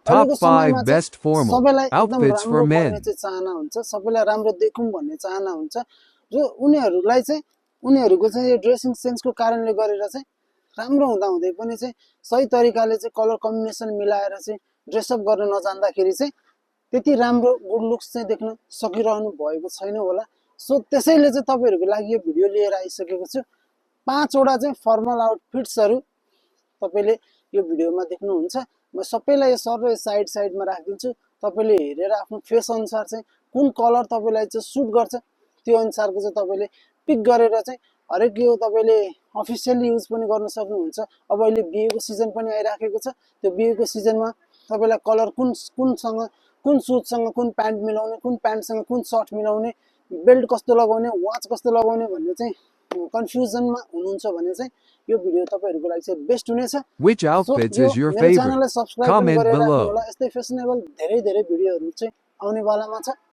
Top अहिलेको 5 समयमा चाहिँ best formal सबैलाई एकदम outfits for राम्रो बन्ने men. चाहिँ चाहना हुन्छ, सबैलाई राम्रो देखौँ भन्ने चाहना हुन्छ, जो उनीहरूलाई चाहिँ उनीहरूको चाहिँ यो ड्रेसिङ सेन्सको कारणले गरेर चाहिँ राम्रो हुँदा हुँदै पनि चाहिँ सही तरिकाले चाहिँ कलर कम्बिनेसन मिलाएर चाहिँ ड्रेसअप गर्न नजान्दाखेरि चाहिँ त्यति राम्रो गुड लुक्स चाहिँ देख्न सकिरहनु भएको छैन होला। सो त्यसैले चाहिँ तपाईँहरूको लागि यो भिडियो लिएर आइसकेको छु। 5 वटा चाहिँ फर्मल आउटफिट्सहरू तपाईँले यो भिडियोमा देख्नुहुन्छ। म सबैलाई यो सर र साइड साइडमा राखिदिन्छु। तपाईँले हेरेर आफ्नो फेस अनुसार चाहिँ कुन कलर तपाईँलाई चाहिँ सुट गर्छ त्यो अनुसारको चाहिँ तपाईँले पिक गरेर चाहिँ हरेक यो तपाईँले अफिसियली युज पनि गर्न सक्नुहुन्छ। अब अहिले बिहेको सिजन पनि आइराखेको छ। त्यो बिहेको सिजनमा तपाईँलाई कलर कुनसँग कुन सुटसँग कुन प्यान्ट मिलाउने, कुन प्यान्टसँग कुन सर्ट मिलाउने, बेल्ट कस्तो लगाउने, वाच कस्तो लगाउने भन्ने चाहिँ कन्फ्युजनमा हुनुहुन्छ भने चाहिँ यो भिडियो तपाईँहरूको लागि चाहिँ बेस्ट हुनेछ। Which सो outfits यो is your मेरो favorite? च्यानललाई सब्सक्राइब पनि Comment गरेर राख्नु below. होला। यस्तै फेसनेबल धेरै धेरै भिडियोहरू चाहिँ आउनेवालामा छ।